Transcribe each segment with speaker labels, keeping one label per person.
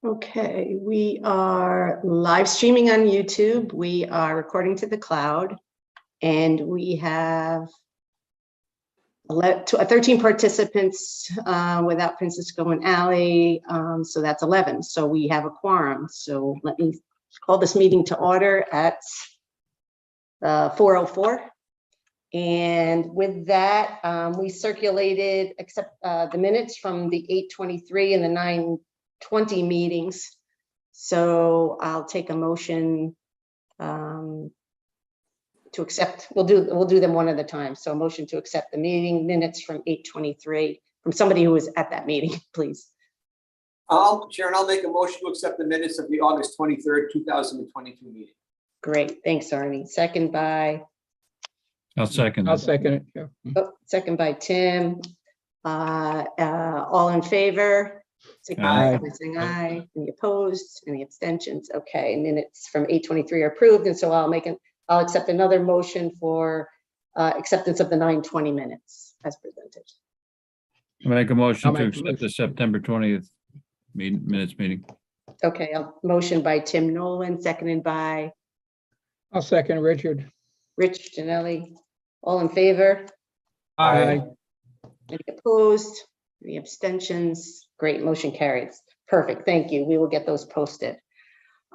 Speaker 1: Okay, we are live streaming on YouTube. We are recording to the cloud, and we have 13 participants without Francisco and Ali, so that's 11. So we have a quorum. So let me call this meeting to order at 4:04. And with that, we circulated except the minutes from the 8:23 and the 9:20 meetings. So I'll take a motion to accept. We'll do them one at a time. So a motion to accept the meeting minutes from 8:23 from somebody who was at that meeting, please.
Speaker 2: Sharon, I'll make a motion to accept the minutes of the August 23rd, 2022 meeting.
Speaker 1: Great, thanks, Arnie. Second by.
Speaker 3: I'll second
Speaker 4: it. Yeah.
Speaker 1: Oh, second by Tim. All in favor? Signify by saying aye. Any opposed? Any abstentions? Okay, minutes from 8:23 are approved, and so I'll accept another motion for acceptance of the 9:20 minutes as presented.
Speaker 3: I'll make a motion to accept the September 20th minutes meeting.
Speaker 1: Okay, motion by Tim Nolan, seconded by
Speaker 4: I'll second Richard.
Speaker 1: Rich Janelli. All in favor?
Speaker 4: Aye.
Speaker 1: Any opposed? Any abstentions? Great, motion carries. Perfect, thank you. We will get those posted.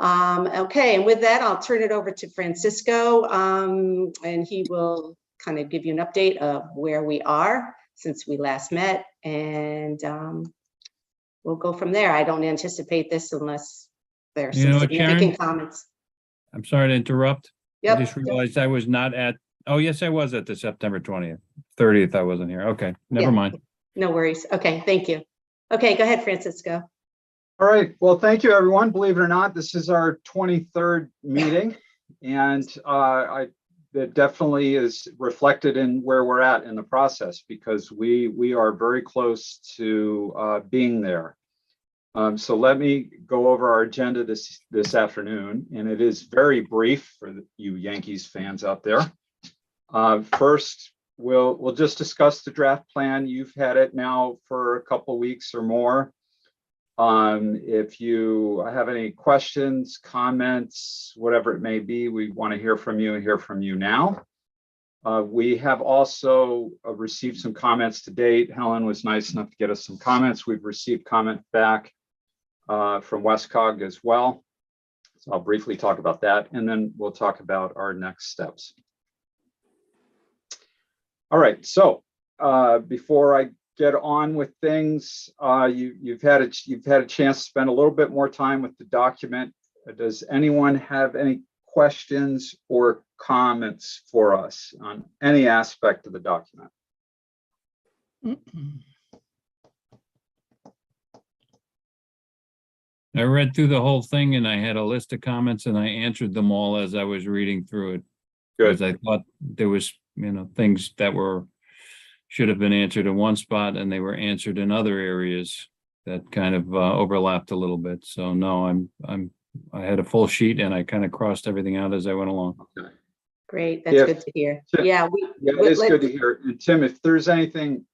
Speaker 1: Okay, and with that, I'll turn it over to Francisco, and he will kind of give you an update of where we are since we last met, and we'll go from there. I don't anticipate this unless there's some significant comments.
Speaker 3: I'm sorry to interrupt.
Speaker 1: Yep.
Speaker 3: I just realized I was not at, oh, yes, I was at the September 20th. 30th, I wasn't here. Okay, never mind.
Speaker 1: No worries. Okay, thank you. Okay, go ahead, Francisco.
Speaker 5: All right. Well, thank you, everyone. Believe it or not, this is our 23rd meeting, and it definitely is reflected in where we're at in the process, because we are very close to being there. So let me go over our agenda this afternoon, and it is very brief for you Yankees fans out there. First, we'll just discuss the draft plan. You've had it now for a couple of weeks or more. If you have any questions, comments, whatever it may be, we want to hear from you now. We have also received some comments to date. Helen was nice enough to get us some comments. We've received comment back from Westcog as well. So I'll briefly talk about that, and then we'll talk about our next steps. All right, so before I get on with things, you've had a chance to spend a little bit more time with the document. Does anyone have any questions or comments for us on any aspect of the document?
Speaker 3: I read through the whole thing and I had a list of comments and I answered them all as I was reading through it.
Speaker 5: Good.
Speaker 3: Because I thought there was, things that should have been answered in one spot and they were answered in other areas that kind of overlapped a little bit. So no, I had a full sheet and I kind of crossed everything out as I went along.
Speaker 5: Okay.
Speaker 1: Great, that's good to hear.
Speaker 5: Tim, it is good to hear. And Tim, if there's anything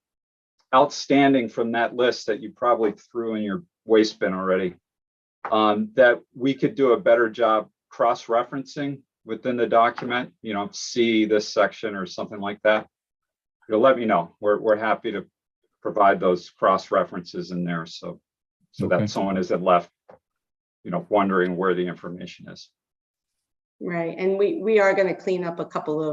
Speaker 5: outstanding from that list that you probably threw in your waste bin already, that we could do a better job cross-referencing within the document, see this section or something like that, let me know. We're happy to provide those cross-references in there so
Speaker 3: Okay.
Speaker 5: that someone isn't left, wondering where the information is.
Speaker 1: Right, and we are going to clean up a couple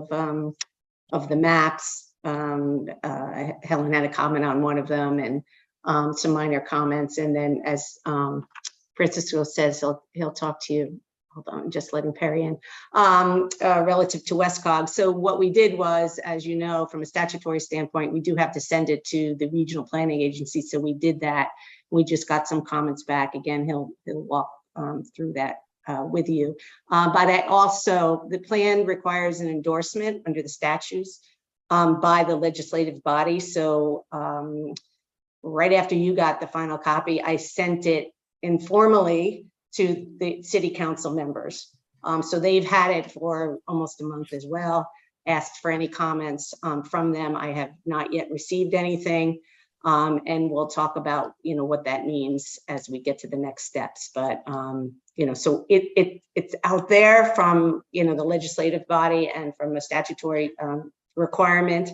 Speaker 1: of the maps. Helen had a comment on one of them, and some minor comments, and then as Francisco says, he'll talk to you. Hold on, just letting Perry in, relative to Westcog. So what we did was, as you know, from a statutory standpoint, we do have to send it to the regional planning agency. So we did that. We just got some comments back. Again, he'll walk through that with you. But the plan requires an endorsement under the statutes by the legislative body. So right after you got the final copy, I sent it informally to the city council members. So they've had it for almost a month as well, asked for any comments from them. I have not yet received anything. And we'll talk about, what that means as we get to the next steps. But, so it's out there from, the legislative body and from a statutory requirement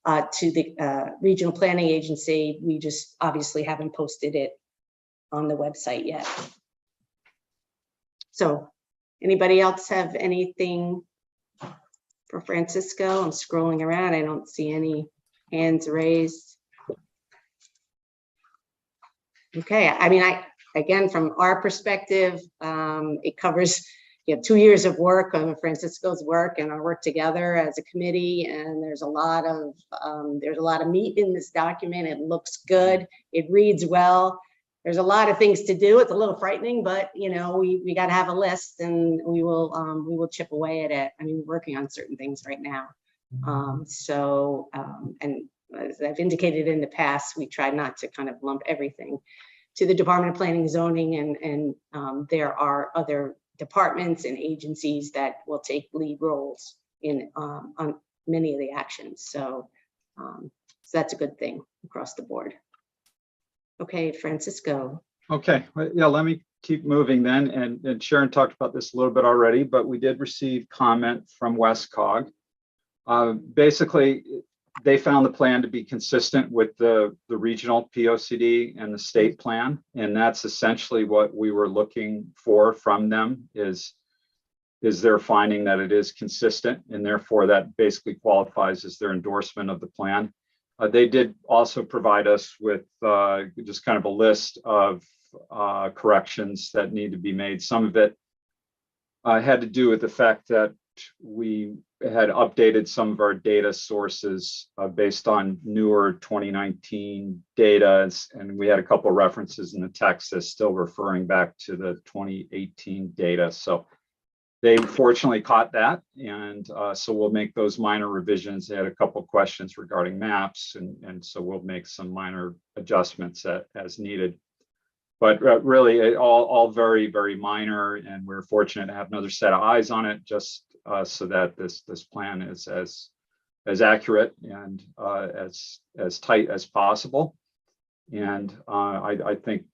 Speaker 1: to the regional planning agency. We just obviously haven't posted it on the website yet. So anybody else have anything for Francisco? I'm scrolling around. I don't see any hands raised. Okay, I mean, again, from our perspective, it covers 2 years of work on Francisco's work and our work together as a committee. And there's a lot of meat in this document. It looks good. It reads well. There's a lot of things to do. It's a little frightening, but we got to have a list, and we will chip away at it. I mean, we're working on certain things right now. And as I've indicated in the past, we try not to kind of lump everything to the Department of Planning and Zoning, and there are other departments and agencies that will take lead roles in on many of the actions. So that's a good thing across the board. Okay, Francisco.
Speaker 5: Okay, well, yeah, let me keep moving then. And Sharon talked about this a little bit already, but we did receive comment from WestCog. Basically, they found the plan to be consistent with the regional POCD and the state plan. And that's essentially what we were looking for from them is their finding that it is consistent, and therefore that basically qualifies as their endorsement of the plan. They did also provide us with just kind of a list of corrections that need to be made. Some of it had to do with the fact that we had updated some of our data sources based on newer 2019 data, and we had a couple of references in the text that's still referring back to the 2018 data. So they fortunately caught that, and so we'll make those minor revisions. They had a couple of questions regarding maps, and so we'll make some minor adjustments as needed. But really, all very, very minor, and we're fortunate to have another set of eyes on it, just so that this plan is as accurate and as tight as possible. And I think,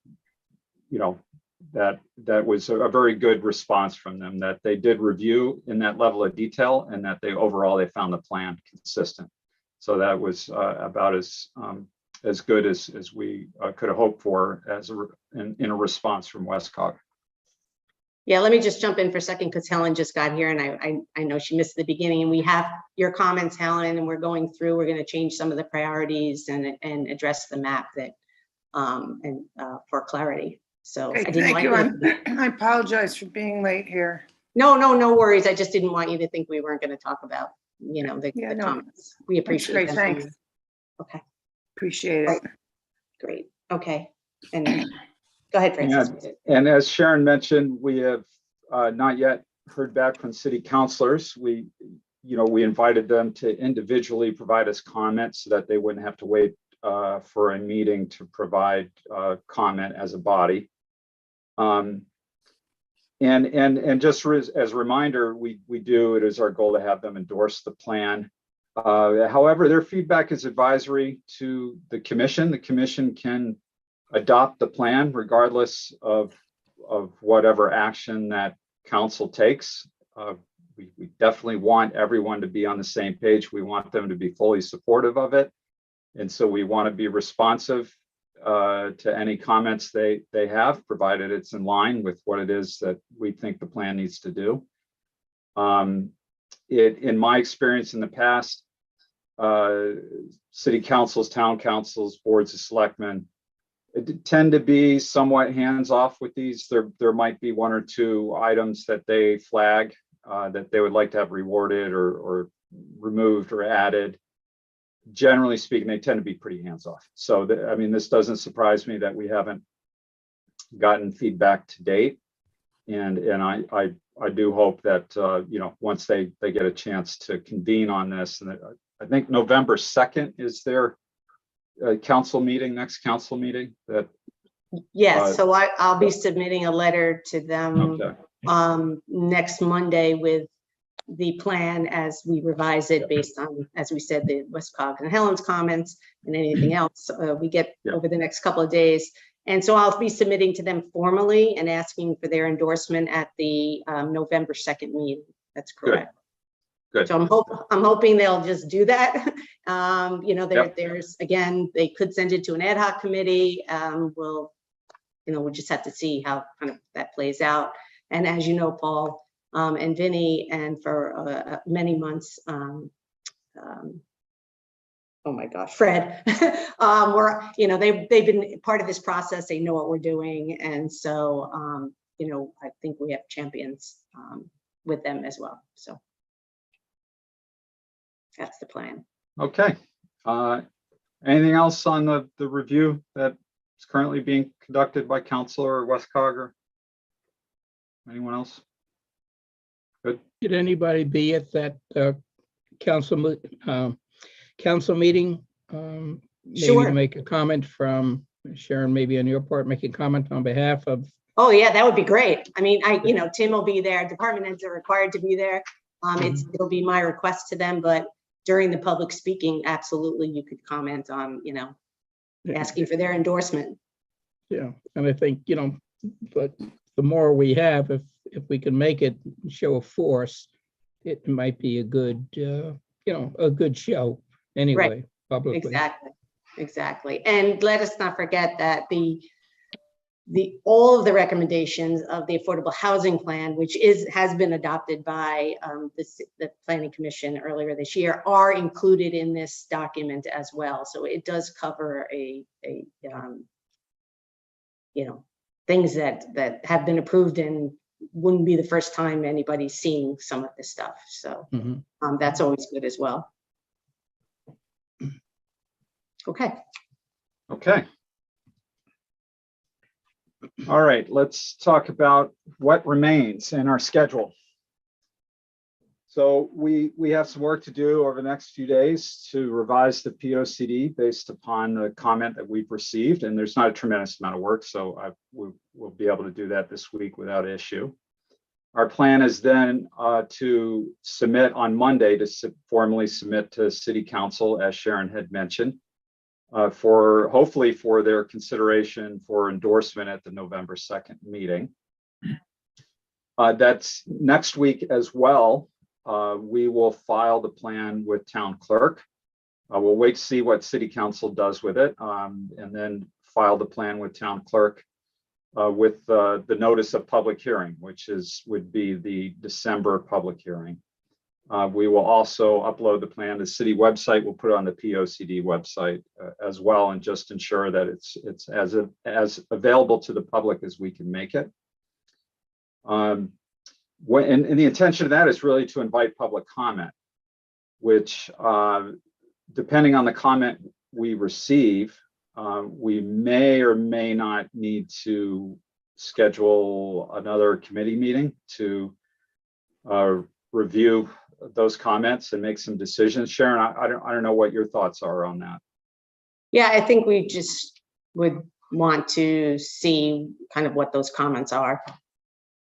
Speaker 5: that was a very good response from them, that they did review in that level of detail, and that overall they found the plan consistent. So that was about as good as we could have hoped for in a response from WestCog.
Speaker 1: Yeah, let me just jump in for a second because Helen just got here, and I know she missed the beginning. And we have your comments, Helen, and we're going through. We're going to change some of the priorities and address the map that for clarity. So
Speaker 6: Okay,
Speaker 1: I didn't
Speaker 6: thank
Speaker 1: want
Speaker 6: you. I apologize for being late here.
Speaker 1: No worries. I just didn't want you to think we weren't going to talk about the
Speaker 6: Yeah, no.
Speaker 1: comments. We appreciate
Speaker 6: great,
Speaker 1: them.
Speaker 6: thanks.
Speaker 1: Okay,
Speaker 6: Appreciate it.
Speaker 1: great. Okay, and go ahead, Francis.
Speaker 5: And as Sharon mentioned, we have not yet heard back from city councilors. We invited them to individually provide us comments so that they wouldn't have to wait for a meeting to provide comment as a body. And just as a reminder, it is our goal to have them endorse the plan. However, their feedback is advisory to the commission. The commission can adopt the plan regardless of whatever action that council takes. We definitely want everyone to be on the same page. We want them to be fully supportive of it. And so we want to be responsive to any comments they have, provided it's in line with what it is that we think the plan needs to do. In my experience in the past, city councils, town councils, boards of selectmen tend to be somewhat hands-off with these. There might be one or two items that they flag that they would like to have rewarded or removed or added. Generally speaking, they tend to be pretty hands-off. So, this doesn't surprise me that we haven't gotten feedback to date. And I do hope that, once they get a chance to convene on this, and I think November 2nd is their council meeting, next council meeting.
Speaker 1: Yes, so I'll be submitting a letter to them
Speaker 5: Okay.
Speaker 1: next Monday with the plan as we revise it based on, as we said, the Westcog and Helen's comments and anything else we get
Speaker 5: Yeah.
Speaker 1: over the next couple of days. And so I'll be submitting to them formally and asking for their endorsement at the November 2nd meeting. That's correct.
Speaker 5: Good.
Speaker 1: So I'm hoping they'll just do that. You know,
Speaker 5: Yep.
Speaker 1: there's, again, they could send it to an ad hoc committee. We'll just have to see how kind of that plays out. And as you know, Paul and Vinny, and for many months, oh my gosh, Fred, they've been part of this process. They know what we're doing. And so, I think we have champions with them as well. So that's the plan.
Speaker 5: Okay. Anything else on the review that is currently being conducted by Counselor Westcog or anyone else? Good.
Speaker 4: Did anybody be at that council meeting? Maybe
Speaker 1: Sure.
Speaker 4: to make a comment from Sharon, maybe on your part, make a comment on behalf of.
Speaker 1: Oh yeah, that would be great. I mean, Tim will be there. Department heads are required to be there. It'll be my request to them, but during the public speaking, absolutely, you could comment on, asking for their endorsement.
Speaker 4: Yeah, and I think, but the more we have, if we can make it show of force, it might be a good, a good show anyway, publicly.
Speaker 1: Exactly. And let us not forget that all of the recommendations of the Affordable Housing Plan, which has been adopted by the Planning Commission earlier this year, are included in this document as well. So it does cover things that have been approved and wouldn't be the first time anybody's seeing some of this stuff. So that's always good as well. Okay.
Speaker 5: All right, let's talk about what remains in our schedule. So we have some work to do over the next few days to revise the POCD based upon the comment that we've received, and there's not a tremendous amount of work, so we'll be able to do that this week without issue. Our plan is then to submit on Monday, to formally submit to City Council, as Sharon had mentioned, hopefully for their consideration for endorsement at the November 2nd meeting. That's next week as well. We will file the plan with town clerk. We'll wait to see what City Council does with it, and then file the plan with town clerk with the notice of public hearing, which would be the December public hearing. We will also upload the plan to the city website. We'll put it on the POCD website as well, and just ensure that it's as available to the public as we can make it. And the intention of that is really to invite public comment, which depending on the comment we receive, we may or may not need to schedule another committee meeting to review those comments and make some decisions. Sharon, I don't know what your thoughts are on that.
Speaker 1: Yeah, I think we just would want to see kind of what those comments are.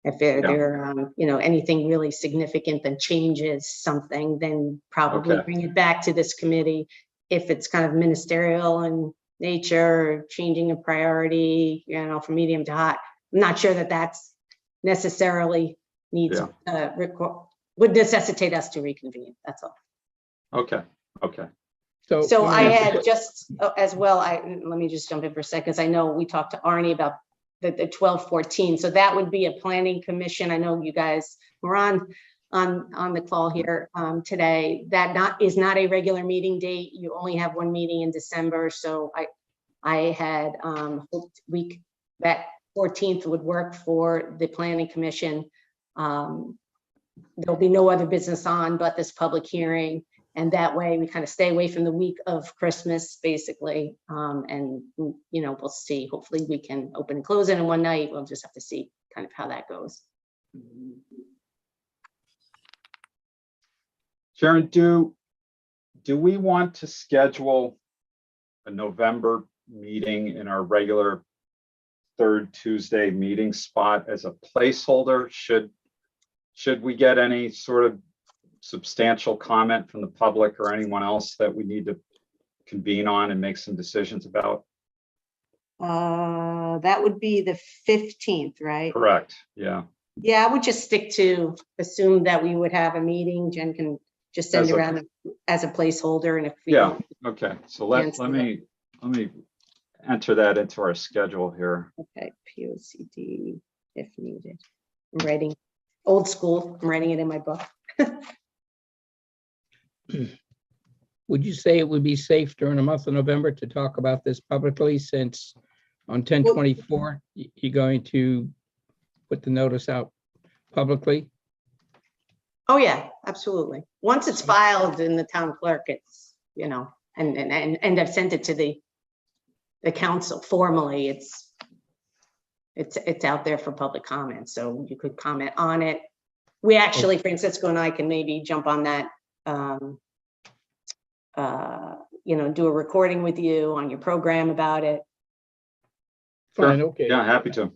Speaker 1: If they're anything really significant that changes something, then probably bring it back to this committee. If it's kind of ministerial in nature, changing a priority, from medium to hot, I'm not sure that that's necessarily would necessitate us to reconvene. That's all.
Speaker 5: Okay.
Speaker 1: So I had just as well, let me just jump in for a second, because I know we talked to Arnie about the 12/14. So that would be a planning commission. I know you guys were on the call here today. That is not a regular meeting date. You only have one meeting in December. So I had hoped that 14th would work for the planning commission. There'll be no other business on but this public hearing. And that way we kind of stay away from the week of Christmas, basically. And, we'll see. Hopefully we can open and close it in one night. We'll just have to see kind of how that goes.
Speaker 5: Sharon, do we want to schedule a November meeting in our regular third Tuesday meeting spot as a placeholder? Should we get any sort of substantial comment from the public or anyone else that we need to convene on and make some decisions about?
Speaker 1: That would be the 15th, right?
Speaker 5: Correct, yeah.
Speaker 1: Yeah, I would just stick to assume that we would have a meeting. Jen can just send
Speaker 5: As a-
Speaker 1: around as a placeholder, and if we
Speaker 5: Yeah,
Speaker 1: don't,
Speaker 5: okay, so let
Speaker 1: Cancel
Speaker 5: me enter that into our schedule here.
Speaker 1: okay, POCD if needed. I'm writing old school. I'm writing it in my book.
Speaker 4: Would you say it would be safe during the month of November to talk about this publicly, since on 10/24, you're going to put the notice out publicly?
Speaker 1: Oh, yeah, absolutely. Once it's filed in the town clerk, it's, you know, and I've sent it to the council formally, it's out there for public comment, so you could comment on it. We actually, Francisco and I can maybe jump on that, you know, do a recording with you on your program about it.
Speaker 4: Fine, okay.
Speaker 5: Yeah, happy to.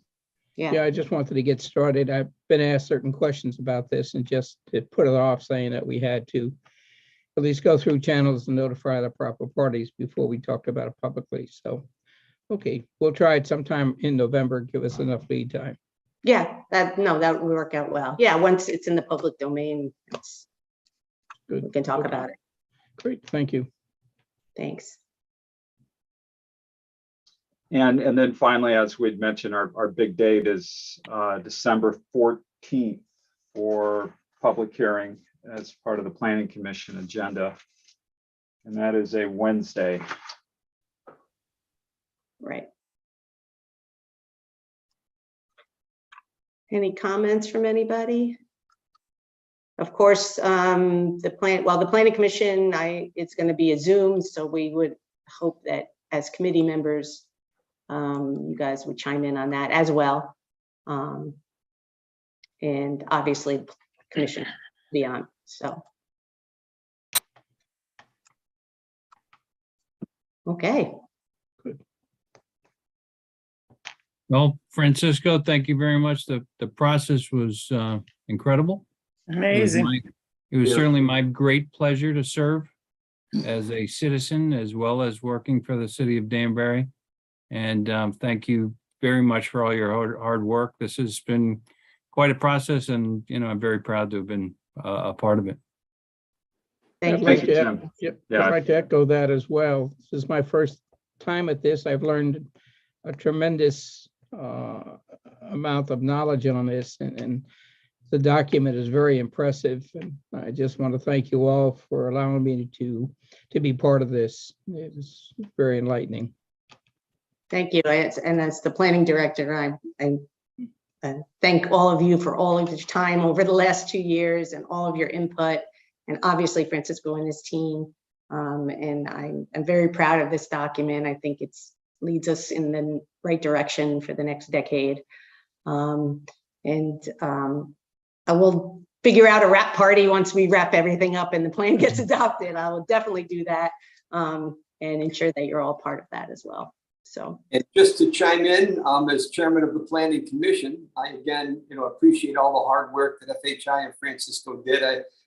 Speaker 4: Yeah, I just wanted to get started. I've been asked certain questions about this, and just to put it off, saying that we had to at least go through channels and notify the proper parties before we talked about it publicly. So, okay, we'll try it sometime in November. Give us enough lead time.
Speaker 1: Yeah, that would work out well. Yeah, once it's in the public domain, we
Speaker 4: Good.
Speaker 1: can talk
Speaker 4: Okay.
Speaker 1: about it.
Speaker 4: Great, thank you.
Speaker 1: Thanks.
Speaker 5: And then finally, as we'd mentioned, our big date is December 14th for public hearing as part of the Planning Commission agenda. And that is a Wednesday.
Speaker 1: Right. Any comments from anybody? Of course, the Planning Commission, it's going to be a Zoom, so we would hope that as committee members, you guys would chime in on that as well. And obviously, commission beyond, so. Okay.
Speaker 3: Well, Francisco, thank you very much. The process was incredible.
Speaker 6: Amazing.
Speaker 3: It was
Speaker 5: Yeah.
Speaker 3: certainly my great pleasure to serve as a citizen as well as working for the city of Danbury. And thank you very much for all your hard work. This has been quite a process, and I'm very proud to have been a part of it.
Speaker 1: Thank
Speaker 4: I'd
Speaker 1: you.
Speaker 4: like
Speaker 5: Thank you,
Speaker 4: to,
Speaker 5: Tim.
Speaker 4: yep,
Speaker 5: Yeah.
Speaker 4: I'd like to echo that as well. This is my first time at this. I've learned a tremendous amount of knowledge on this, and the document is very impressive. And I just want to thank you all for allowing me to be part of this. It was very enlightening.
Speaker 1: Thank you. And as the planning director, I thank all of you for all of your time over the last 2 years and all of your input, and obviously Francisco and his team. And I'm very proud of this document. I think it leads us in the right direction for the next decade. I will figure out a wrap party once we wrap everything up and the plan gets adopted. I will definitely do that, and ensure that you're all part of that as well. So.
Speaker 2: And just to chime in, as chairman of the Planning Commission, I again, appreciate all the hard work that FHI and Francisco did.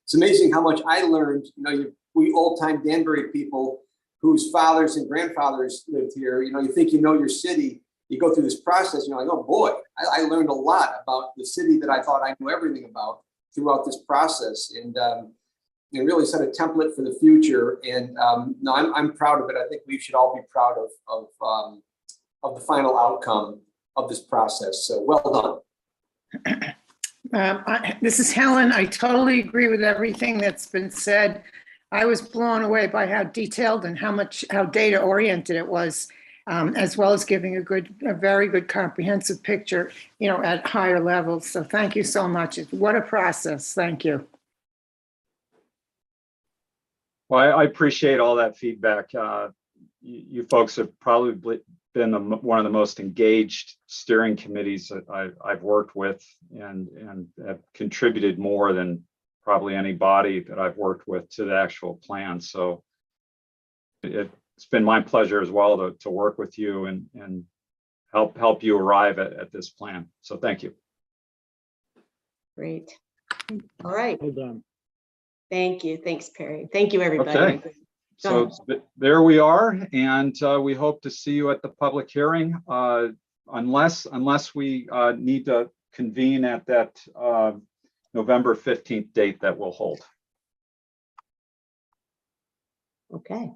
Speaker 2: It's amazing how much I learned. We old-time Danbury people whose fathers and grandfathers lived here. You think you know your city. You go through this process, and you're like, oh boy, I learned a lot about the city that I thought I knew everything about throughout this process, and it really set a template for the future. And no, I'm proud of it. I think we should all be proud of the final outcome of this process. So well done.
Speaker 6: This is Helen. I totally agree with everything that's been said. I was blown away by how detailed and how data oriented it was, as well as giving a very good comprehensive picture, at higher levels. So thank you so much. What a process. Thank you.
Speaker 5: Well, I appreciate all that feedback. You folks have probably been one of the most engaged steering committees that I've worked with, and have contributed more than probably any body that I've worked with to the actual plan. So it's been my pleasure as well to work with you and help you arrive at this plan. So thank you.
Speaker 1: Great. All right.
Speaker 4: Well done.
Speaker 1: Thank you. Thanks, Perry. Thank you, everybody.
Speaker 5: Okay. So there we are, and we hope to see you at the public hearing, unless we need to convene at that November 15th date that we'll hold.
Speaker 1: Okay.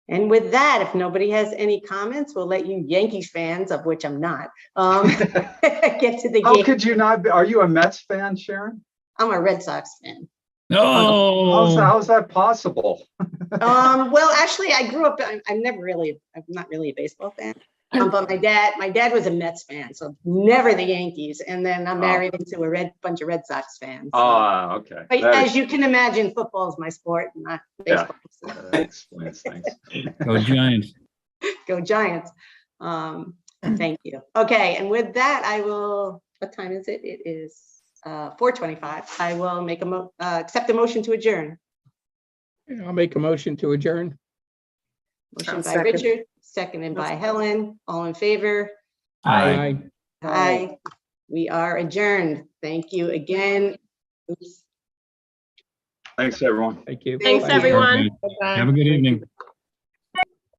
Speaker 1: And with that, if nobody has any comments, we'll let you Yankees fans, of which I'm not, get to the
Speaker 5: How
Speaker 1: game.
Speaker 5: could you not be? Are you a Mets fan, Sharon?
Speaker 1: I'm a Red Sox fan.
Speaker 3: Oh,
Speaker 5: How's that possible?
Speaker 1: Well, actually, I grew up. I'm not really a baseball fan. But my dad was a Mets fan, so never the Yankees. And then I'm married into a bunch of Red Sox fans. So.
Speaker 5: Okay.
Speaker 1: But
Speaker 5: That
Speaker 1: as you can imagine, football is my sport, not baseball. So
Speaker 5: that explains things.
Speaker 3: go Giants.
Speaker 1: go Giants. Thank you. Okay, and with that, I will. What time is it? It is 4:25. I will make accept a motion to adjourn.
Speaker 4: I'll make a motion to adjourn.
Speaker 1: Motion
Speaker 6: I'll
Speaker 1: by
Speaker 6: second.
Speaker 1: Richard, seconded by Helen. All in favor?
Speaker 3: Aye.
Speaker 1: Aye. We are adjourned. Thank you again. Oops.
Speaker 5: Thanks, everyone.
Speaker 4: Thank you.
Speaker 7: Thanks,
Speaker 4: Bye.
Speaker 7: everyone.
Speaker 3: Have a good evening.